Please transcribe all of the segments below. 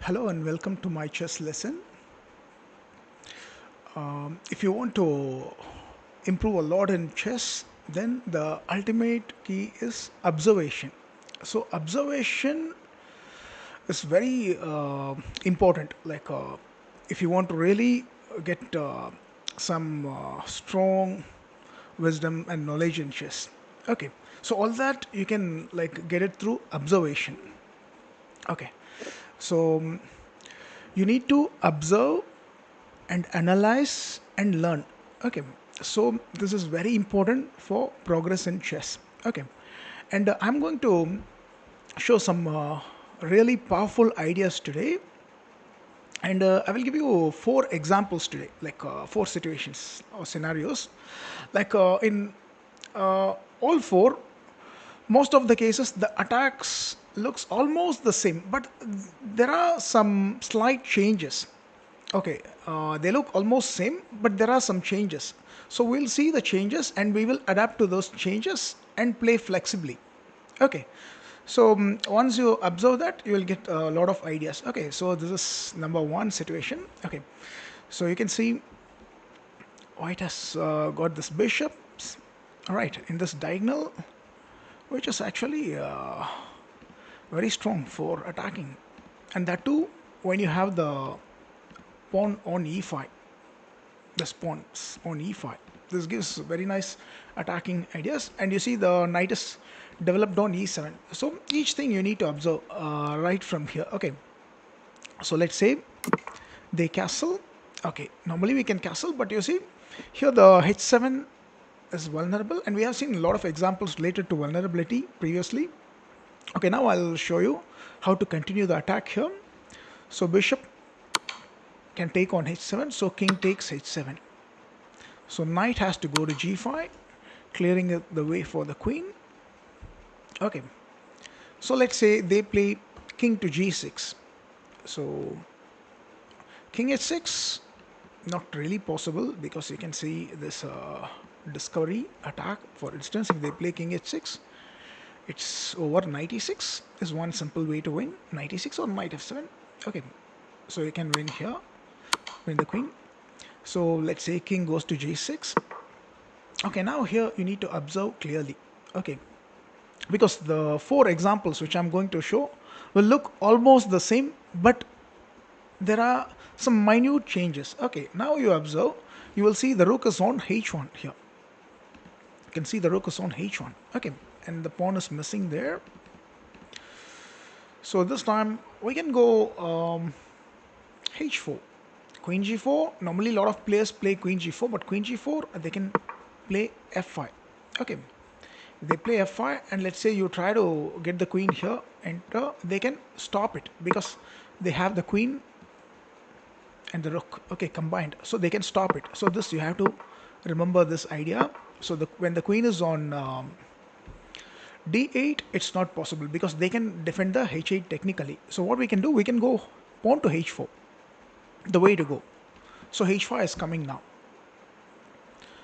Hello and welcome to my chess lesson. If you want to improve a lot in chess, then the ultimate key is observation. So observation is very important. If you want to really get some strong wisdom and knowledge in chess. Okay, so all that you can get it through observation. Okay, so you need to observe and analyze and learn. Okay, so this is very important for progress in chess. Okay, and I'm going to show some really powerful ideas today, and I will give you four examples today, four situations or scenarios. In all four, most of the cases the attacks looks almost the same, but there are some slight changes. Okay, they look almost same, but there are some changes. So we'll see the changes and we will adapt to those changes and play flexibly. Okay, so once you observe that, you will get a lot of ideas. Okay, so this is number one situation. Okay, so you can see white has got this bishops, all right, in this diagonal, which is actually very strong for attacking, and that too when you have the pawn on e5, this pawns on e5. This gives very nice attacking ideas, and you see the knight is developed on e7. So each thing you need to observe right from here. Okay, so let's say they castle. Okay, normally we can castle, but you see here the h7 is vulnerable, and we have seen a lot of examples related to vulnerability previously. Okay, now I'll show you how to continue the attack here. So bishop can take on h7, so king takes h7. So knight has to go to g5, clearing the way for the queen. Okay, so let's say they play king to g6. So king h6, not really possible, because you can see this discovery attack. For instance, if they play king h6, it's over. Knight e6 is one simple way to win. Knight e6 or knight f7. Okay, so you can win here, win the queen. So let's say king goes to g6. Okay, now here you need to observe clearly. Okay, because the four examples which I'm going to show will look almost the same, but there are some minute changes. Okay, now you observe, you will see the rook is on h1 here. You can see the rook is on h1. Okay, and the pawn is missing there. So this time we can go h4, queen g4. Normally a lot of players play queen g4, but queen g4 they can play f5. Okay, they play f5, and let's say you try to get the queen here, and they can stop it because they have the queen and the rook, okay, combined, so they can stop it. So this you have to remember this idea. So when the queen is on d8, it's not possible because they can defend the h8 technically. So what we can do, we can go pawn to h4, the way to go. So h5 is coming now.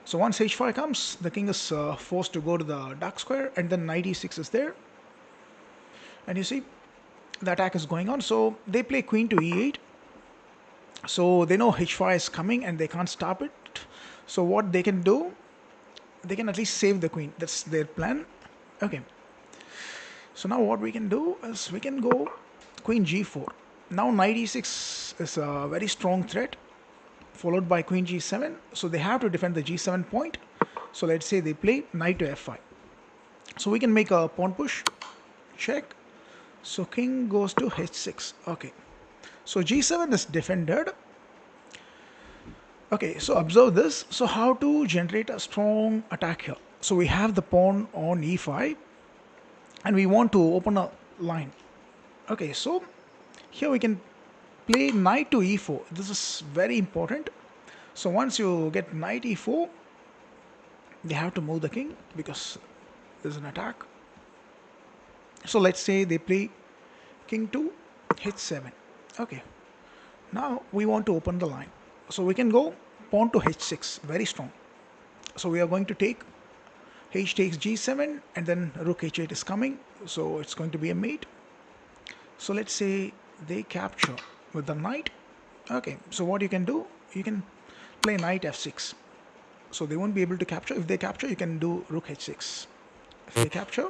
So once h5 comes, the king is forced to go to the dark square, and then knight e6 is there, and you see the attack is going on. So they play queen to e8. So they know h5 is coming and they can't stop it. So what they can do, they can at least save the queen. That's their plan. Okay, so now what we can do is we can go queen g4. Now knight e6 is a very strong threat, followed by queen g7. So they have to defend the g7 point. So let's say they play knight to f5. So we can make a pawn push, check. So king goes to h6. Okay, so g7 is defended. Okay, so observe this. So how to generate a strong attack here? So we have the pawn on e5, and we want to open a line. Okay, so here we can play knight to e4. This is very important. So once you get knight e4, they have to move the king because there's an attack. So let's say they play king to h7. Okay, now we want to open the line. So we can go pawn to h6, very strong. So we are going to take h takes g7, and then rook h8 is coming. So it's going to be a mate. So let's say they capture with the knight. Okay, so what you can do, you can play knight f6. So they won't be able to capture. If they capture, you can do rook h6. If they capture,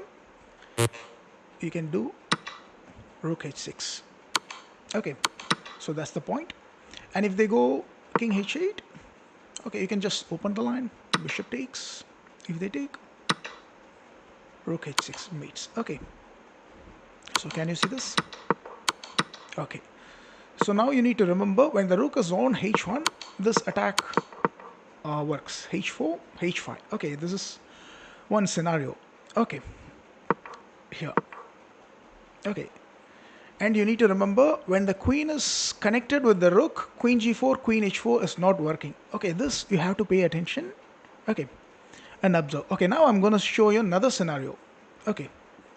you can do rook h6. Okay, so that's the point. And if they go king h8, okay, you can just open the line, bishop takes. If they take, rook h6 mates. Okay, so can you see this? Okay, so now you need to remember when the rook is on h1, this attack works. h4, h5. Okay, this is one scenario. Okay, here. Okay, and you need to remember when the queen is connected with the rook, queen g4, queen h4 is not working. Okay, this you have to pay attention. Okay, and observe. Okay, now I'm going to show you another scenario. Okay,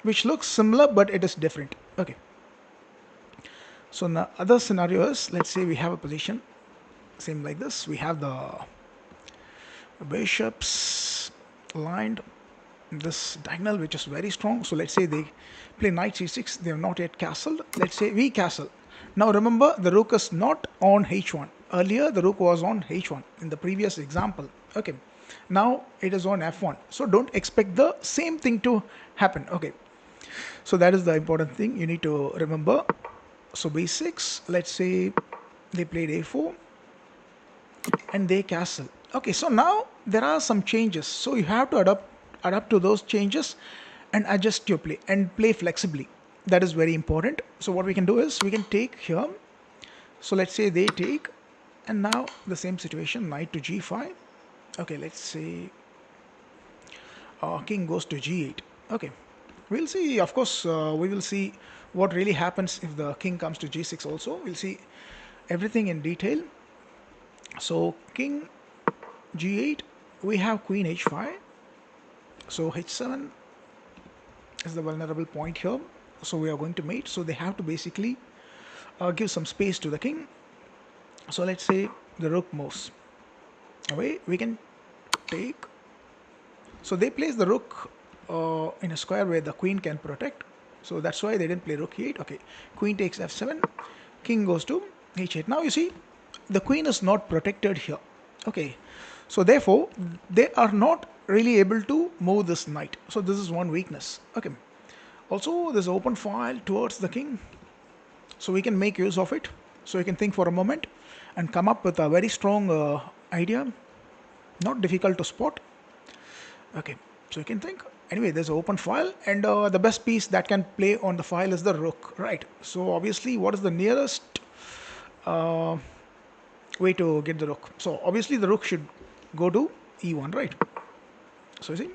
which looks similar but it is different. Okay, so the other scenario is, let's say we have a position same like this. We have the bishops lined this diagonal which is very strong. So let's say they play knight c6, they have not yet castled. Let's say we castle. Now remember, the rook is not on h1. Earlier the rook was on h1 in the previous example. Okay, now it is on f1, so don't expect the same thing to happen. Okay, so that is the important thing you need to remember. So b6, let's say they played a4 and they castle. Okay, so now there are some changes, so you have to adapt to those changes and adjust your play and play flexibly. That is very important. So what we can do is we can take here. So let's say they take, and now the same situation, knight to g5. Okay, let's say king goes to g8. Okay, we'll see. Of course, we will see what really happens if the king comes to g6 also. We'll see everything in detail. So king g8, we have queen h5. So h7 is the vulnerable point here. So we are going to mate. So they have to basically give some space to the king. So let's say the rook moves away. We can take. So they place the rook in a square where the queen can protect. So that's why they didn't play rook e8. Okay, queen takes f7. King goes to h8. Now you see, the queen is not protected here. Okay, so therefore they are not really able to move this knight. So this is one weakness. Okay, also there's open file towards the king, so we can make use of it. So you can think for a moment and come up with a very strong idea, not difficult to spot. Okay, so you can think. Anyway, there's an open file, and the best piece that can play on the file is the rook, right? So obviously, what is the nearest uh, way to get the rook? So obviously, the rook should go to e1, right? So you see,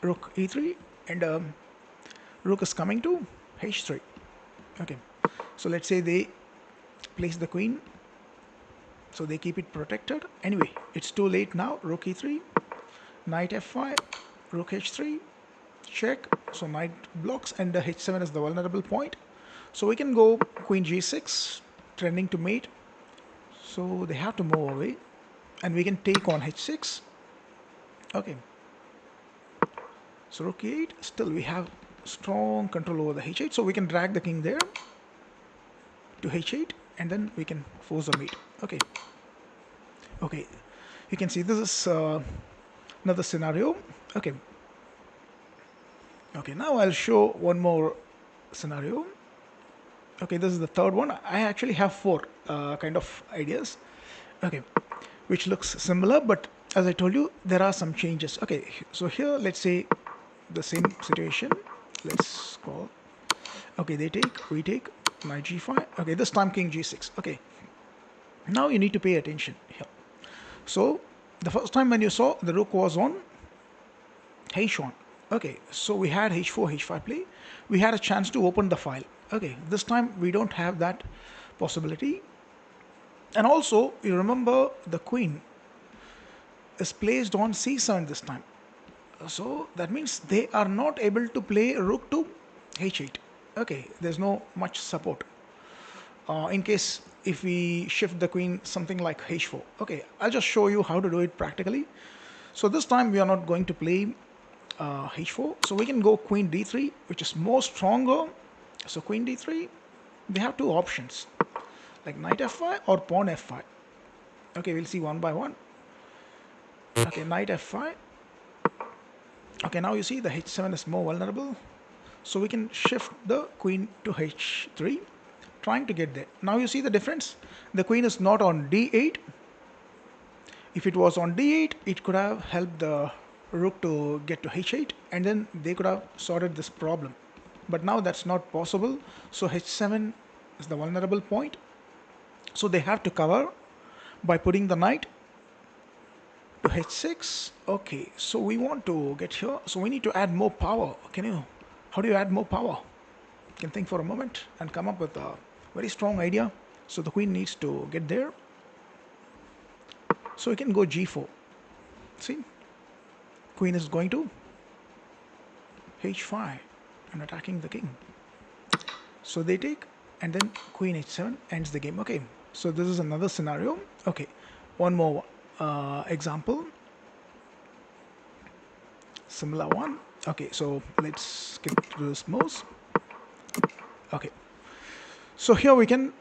rook e3, and rook is coming to h3. Okay, so let's say they place the queen, so they keep it protected. Anyway, it's too late now. Rook e3, knight f5, rook h3, check. So knight blocks, and the h7 is the vulnerable point. So we can go queen g6, trending to mate. So they have to move away, and we can take on h6. Okay, so rook e8, still we have strong control over the h8, so we can drag the king there to h8, and then we can force a mate. Okay, okay, you can see this is another scenario. Okay, okay, now I'll show one more scenario. Okay, this is the third one. I actually have four kind of ideas. Okay, which looks similar, but as I told you, there are some changes. Okay, so here let's say the same situation. Let's scroll. Okay, they take, we take, knight g5. Okay, this time king g6. Okay, now you need to pay attention here. So the first time when you saw, the rook was on h1. Okay, so we had h4, h5 play. We had a chance to open the file. Okay, this time we don't have that possibility. And also, you remember the queen is placed on c7 this time. So that means they are not able to play rook to h8. Okay, there's no much support. In case if we shift the queen something like h4. Okay, I'll just show you how to do it practically. So this time we are not going to play h4. So we can go queen d3, which is more stronger. So queen d3, they have two options, like knight f5 or pawn f5. Okay, we'll see one by one. Okay, knight f5. Okay, now you see the h7 is more vulnerable, so we can shift the queen to h3, trying to get there. Now you see the difference. The queen is not on d8. If it was on d8, it could have helped the rook to get to h8, and then they could have sorted this problem. But now that's not possible, so h7 is the vulnerable point. So they have to cover by putting the knight to h6. Okay, so we want to get here, so we need to add more power. How do you add more power? You can think for a moment and come up with a very strong idea. So the queen needs to get there. So we can go g4. See, queen is going to h5 and attacking the king. So they take, and then queen h7 ends the game. Okay, so this is another scenario. Okay, one more example, similar one. Okay, so let's skip through this mouse. Okay, so here we can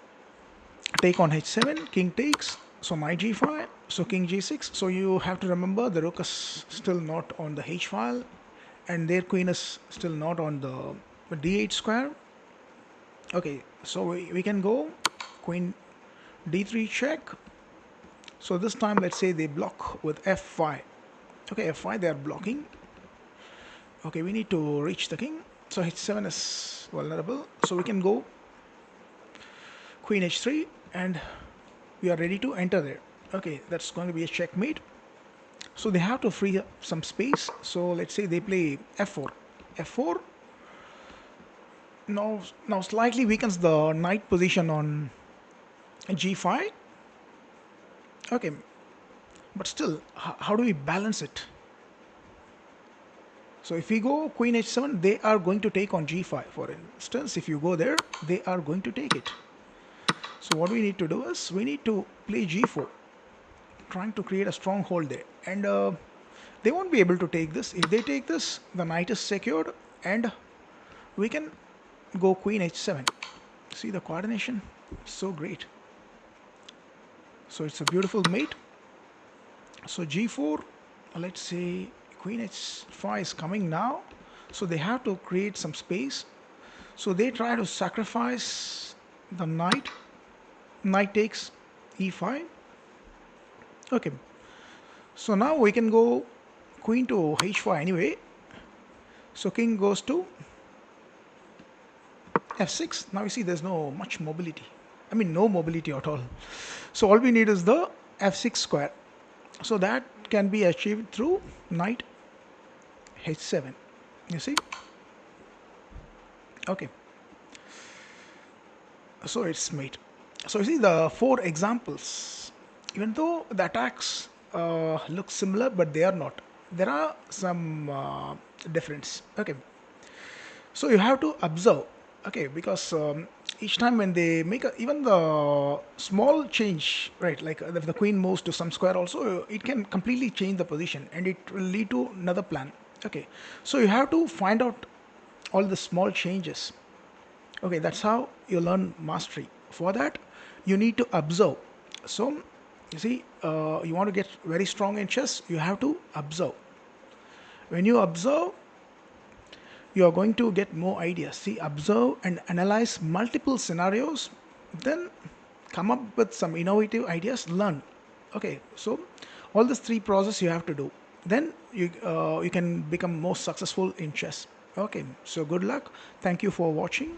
take on h7, king takes, so knight g5, so king g6. So you have to remember the rook is still not on the h file, and their queen is still not on the d8 square. Okay, so we can go queen d3 check. So this time let's say they block with f5. Okay, f5 they are blocking. Okay, we need to reach the king, so h7 is vulnerable, so we can go queen h3 and we are ready to enter there. Okay, that's going to be a checkmate. So they have to free up some space, so let's say they play f4. f4 now slightly weakens the knight position on g5. Okay, but still, how do we balance it? So if we go queen h7, they are going to take on g5. For instance, if you go there, they are going to take it. So what we need to do is we need to play g4, trying to create a stronghold there, and they won't be able to take this. If they take this, the knight is secured, and we can go queen h7. See the coordination, so great. So it's a beautiful mate. So g4, let's say queen h5 is coming now, so they have to create some space. So they try to sacrifice the knight. Knight takes e5. Okay, so now we can go queen to h4 anyway. So king goes to f6. Now you see there's no much mobility. I mean, no mobility at all. So all we need is the f6 square. So that can be achieved through knight h7. You see? Okay. So it's mate. So you see the four examples. Even though the attacks look similar, but they are not. There are some difference. Okay. So you have to observe. Okay, because each time when they make even the small change, right, like if the queen moves to some square also, it can completely change the position and it will lead to another plan. Okay, so you have to find out all the small changes. Okay, that's how you learn mastery. For that, you need to observe. So, you see, you want to get very strong in chess, you have to observe. When you observe, you are going to get more ideas. See, observe and analyze multiple scenarios, then come up with some innovative ideas, learn. Okay, so all these three process you have to do. Then you can become more successful in chess. Okay, so good luck. Thank you for watching.